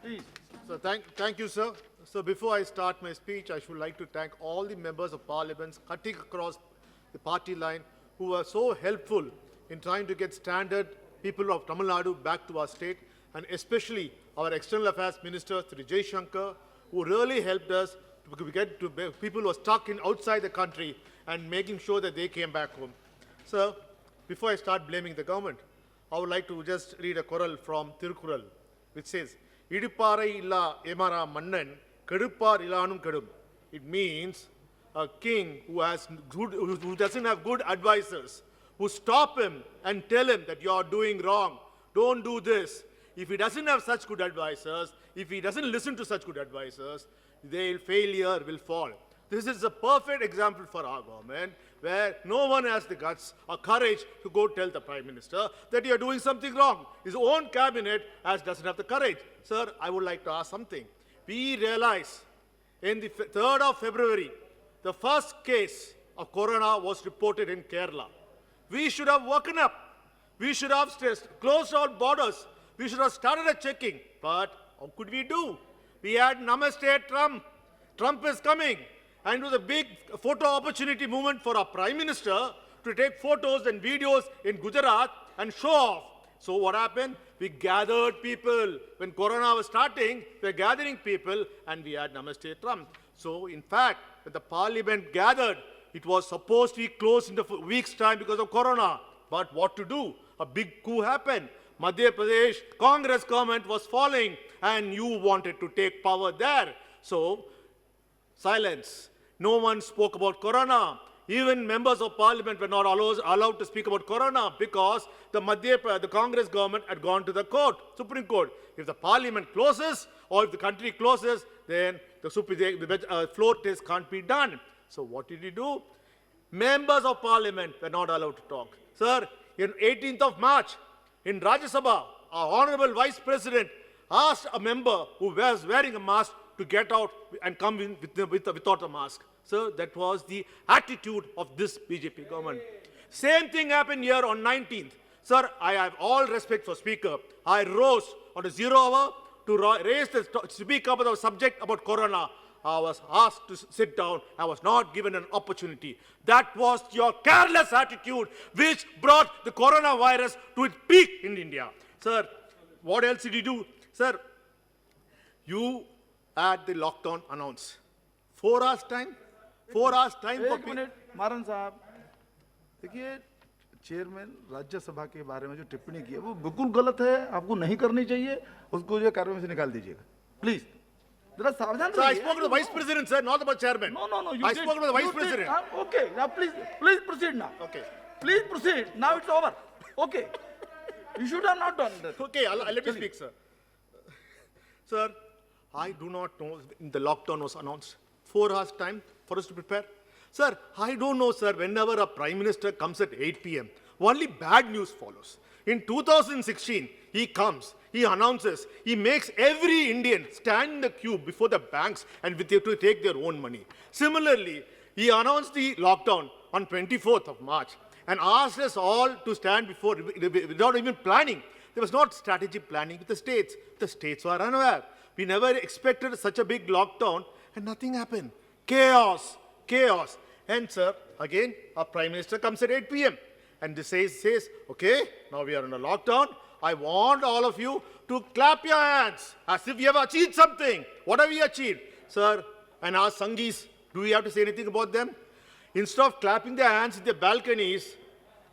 Please. So thank you, sir. So before I start my speech, I should like to thank all the members of parliament cutting across the party line who were so helpful in trying to get standard people of Tamil Nadu back to our state, and especially our External Affairs Minister, Sri Jay Shankar, who really helped us to get to people who were stuck in outside the country and making sure that they came back home. So before I start blaming the government, I would like to just read a choral from Tirukkural, which says, Idipparai illa emara mannan, keduppar ilanum kedum. It means a king who doesn't have good advisors, who stop him and tell him that you are doing wrong, don't do this. If he doesn't have such good advisors, if he doesn't listen to such good advisors, failure will fall. This is a perfect example for our government, where no one has the guts or courage to go tell the Prime Minister that you are doing something wrong. His own cabinet doesn't have the courage. Sir, I would like to ask something. We realize in the 3rd of February, the first case of corona was reported in Kerala. We should have woken up. We should have closed our borders. We should have started a checking. But how could we do? We had Namaste Trump. Trump is coming. And it was a big photo opportunity movement for our Prime Minister to take photos and videos in Gujarat and show off. So what happened? We gathered people. When Corona was starting, we were gathering people and we had Namaste Trump. So in fact, when the parliament gathered, it was supposed to be closed in a week's time because of Corona. But what to do? A big coup happened. Madhya Pradesh Congress government was falling and you wanted to take power there. So silence. No one spoke about Corona. Even members of parliament were not allowed to speak about Corona because the Congress government had gone to the court, Supreme Court. If the parliament closes or if the country closes, then the floor test can't be done. So what did he do? Members of parliament were not allowed to talk. Sir, in 18th of March, in Rajya Sabha, our honorable vice president asked a member who was wearing a mask to get out and come in without a mask. So that was the attitude of this BJP government. Same thing happened here on 19th. Sir, I have all respect for Speaker. I rose on a 0 hour to speak about the subject about Corona. I was asked to sit down. I was not given an opportunity. That was your careless attitude which brought the coronavirus to its peak in India. Sir, what else did you do? Sir, you had the lockdown announced. 4 hours time? 4 hours time for एक minute मारन साहब, देखिए chairman Rajya Sabha के बारे में जो टिप्पणी की है वो बिल्कुल गलत है, आपको नहीं करनी चाहिए, उसको जो कार्यक्रम से निकाल दीजिएगा प्लीज। जरा सावधान Sir, I रहिए। spoke to the vice president, sir, not about chairman. No, you I did. spoke to the vice You did. president. Okay, now please proceed now. Okay. Please proceed. Now it's over. Okay. You should have not done that. Okay, let me speak, sir. Sir, I do not know if the lockdown was announced. 4 hours time for us to prepare. Sir, I don't know, sir, whenever a Prime Minister comes at 8 p.m., only bad news follows. In 2016, he comes, he announces, he makes every Indian stand in the queue before the banks and to take their own money. Similarly, he announced the lockdown on 24th of March and asked us all to stand before without even planning. There was not strategic planning with the states. The states were unaware. We never expected such a big lockdown and nothing happened. Chaos. And sir, again, our Prime Minister comes at 8 p.m. and this says, okay, now we are in a lockdown. I want all of you to clap your hands as if we have achieved something. What have we achieved? Sir, and our Sanghis, do we have to say anything about them? Instead of clapping their hands in their balconies,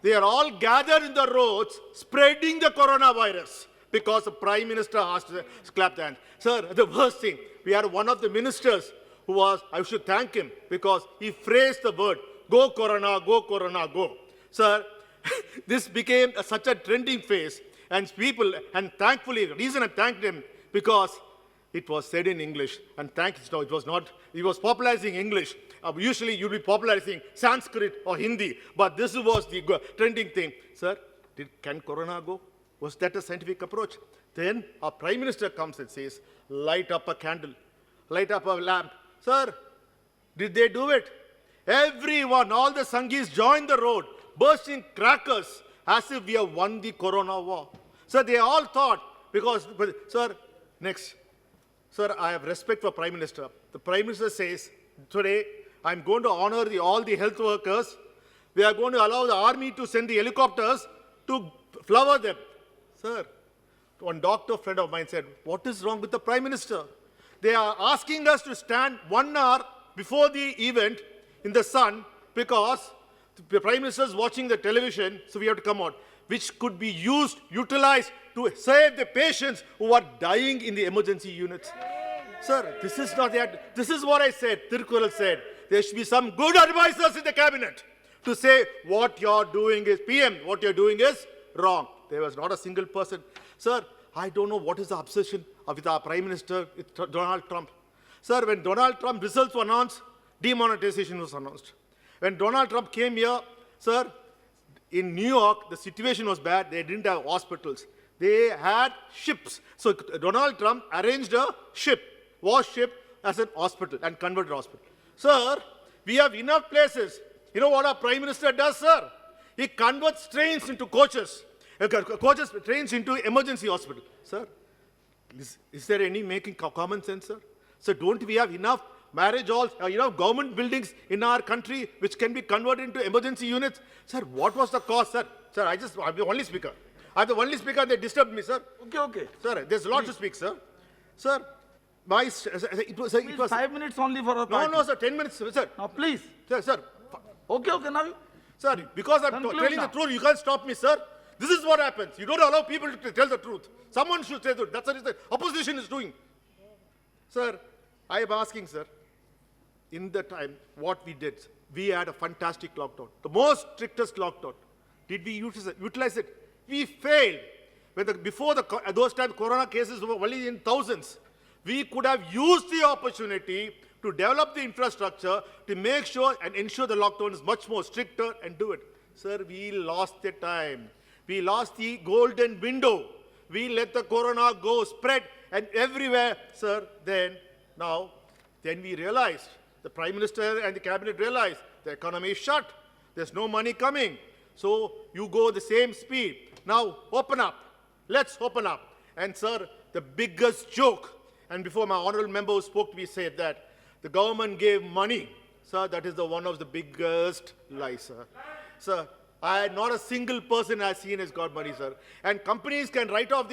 they are all gathered in the roads spreading the coronavirus because the Prime Minister asked to clap their hands. Sir, the worst thing, we had one of the ministers who was, I should thank him because he phrased the word, go Corona, go. Sir, this became such a trending phase and people, and thankfully, the reason I thanked him because it was said in English and it was not, he was popularizing English. Usually you'll be popularizing Sanskrit or Hindi, but this was the trending thing. Sir, can Corona go? Was that a scientific approach? Then our Prime Minister comes and says, light up a candle, light up a lamp. Sir, did they do it? Everyone, all the Sanghis joined the road, bursting crackers as if we have won the Corona war. So they all thought, because, sir, next, Sir, I have respect for Prime Minister. The Prime Minister says, today, I'm going to honor all the health workers. We are going to allow the army to send the helicopters to flower them. Sir, one doctor friend of mine said, what is wrong with the Prime Minister? They are asking us to stand 1 hour before the event in the sun because the Prime Minister is watching the television, so we have to come out, which could be utilized to save the patients who are dying in the emergency units. Sir, this is not that. This is what I said, Tirkural said. There should be some good advisors in the cabinet to say what you're doing is, PM, what you're doing is wrong. There was not a single person. Sir, I don't know what is the obsession with our Prime Minister, with Donald Trump. Sir, when Donald Trump results were announced, demonetization was announced. When Donald Trump came here, sir, in New York, the situation was bad. They didn't have hospitals. They had ships. So Donald Trump arranged a ship, warship, as a hospital and converted hospital. Sir, we have enough places. You know what our Prime Minister does, sir? He converts trains into coaches. Trains into emergency hospital. Sir, is there any making common sense, sir? So don't we have enough marriage halls, government buildings in our country which can be converted into emergency units? Sir, what was the cost, sir? Sir, I'm the only speaker. I'm the only speaker, they disturbed me, sir. Okay. Sir, there's a lot to speak, sir. Sir, it was 5 minutes only for a party. No, sir, 10 minutes, sir. Now, please. Sir. Okay, now you. Sir, because I'm Conclude telling now. the truth, you can't stop me, sir. This is what happens. You don't allow people to tell the truth. Someone should say the truth. That's what the opposition is doing. Sir, I am asking, sir, in the time, what we did, we had a fantastic lockdown. The most strictest lockdown. Did we utilize it? We failed. Before those times, corona cases were only in thousands. We could have used the opportunity to develop the infrastructure to make sure and ensure the lockdown is much more stricter and do it. Sir, we lost the time. We lost the golden window. We let the corona go, spread, and everywhere, sir, then we realized, the Prime Minister and the Cabinet realized, the economy is shut. There's no money coming. So you go the same speed. Now, open up. Let's open up. And, sir, the biggest joke, and before my honorable member who spoke to me said that, the government gave money. Sir, that is one of the biggest lies, sir. Sir, not a single person has seen has got money, sir. And companies can write off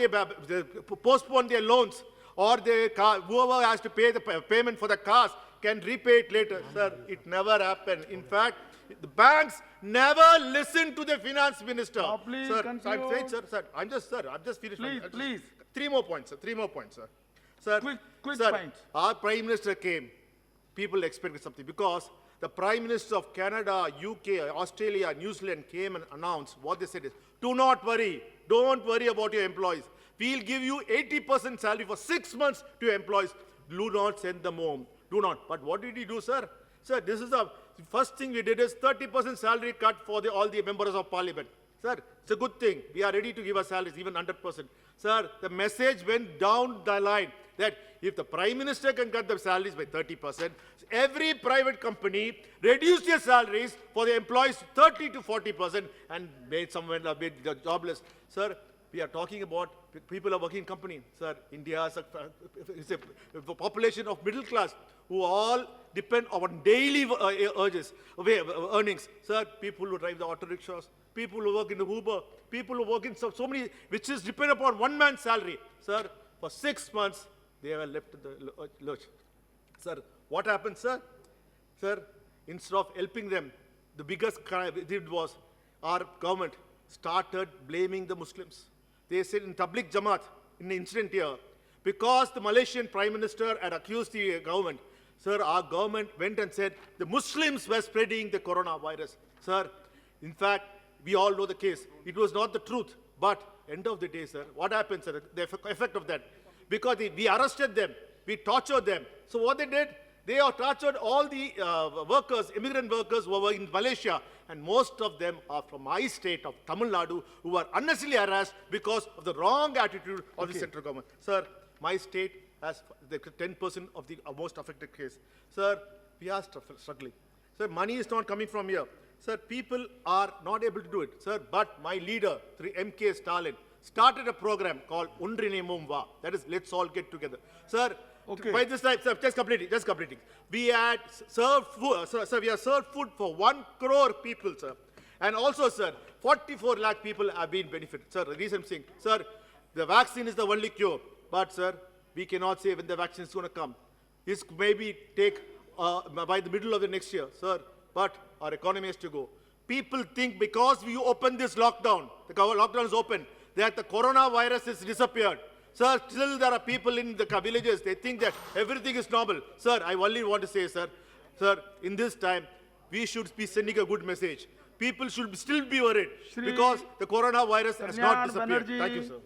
postpone their loans, or whoever has to pay the payment for the cars can repay it later. Sir, it never happened. In fact, the banks never listened to the finance minister. Now, please sir, conclude. I'm saying, sir, I'm just finished. Please. 3 more points, sir. Sir, Quick sir, points. our Prime Minister came. People expected something because the Prime Minister of Canada, UK, Australia, New Zealand came and announced what they said is, do not worry. Don't worry about your employees. We'll give you 80% salary for 6 months to your employees. Do not send them home. Do not. But what did he do, sir? Sir, this is the first thing we did is 30% salary cut for all the members of parliament. Sir, it's a good thing. We are ready to give our salaries, even 100%. Sir, the message went down the line that if the Prime Minister can cut the salaries by 30%, every private company reduce their salaries for the employees 30 to 40% and made someone jobless. Sir, we are talking about people are working in company. Sir, India is a population of middle class who all depend on daily earnings. Sir, people who drive the auto rickshaws, people who work in the Uber, people who work in so many, which is depend upon one man's salary. Sir, for 6 months, they were left in the lurch. Sir, what happened, sir? Sir, instead of helping them, the biggest crime they did was our government started blaming the Muslims. They said in Tabligh Jamaat, in the incident here, because the Malaysian Prime Minister had accused the government, sir, our government went and said the Muslims were spreading the coronavirus. Sir, in fact, we all know the case. It was not the truth. But end of the day, sir, what happened, sir, the effect of that? Because we arrested them, we tortured them. So what they did, they have tortured all the workers, immigrant workers who were in Malaysia, and most of them are from my state of Tamil Nadu, who were unnecessarily harassed because of the wrong attitude of the central government. Sir, my state has the 10% of the most affected case. Sir, we are struggling. Sir, money is not coming from here. Sir, people are not able to do it. Sir, but my leader, Mk. Stalin, started a program called Undrinimum Va. That is, let's all get together. Sir, Okay. by this time, sir, just completing. We had served food, sir, we have served food for 1 crore people, sir. And also, sir, 44 lakh people have been benefited. Sir, the reason I'm saying, sir, the vaccine is the only cure. But, sir, we cannot say when the vaccine is going to come. This maybe take by the middle of the next year, sir. But our economy has to go. People think because we open this lockdown, the lockdown is open, that the coronavirus has disappeared. Sir, still there are people in the villages, they think that everything is normal. Sir, I only want to say, sir, in this time, we should be sending a good message. People should still be worried Shri because the coronavirus has not Kalyan disappeared. Banerjee. Thank you, sir.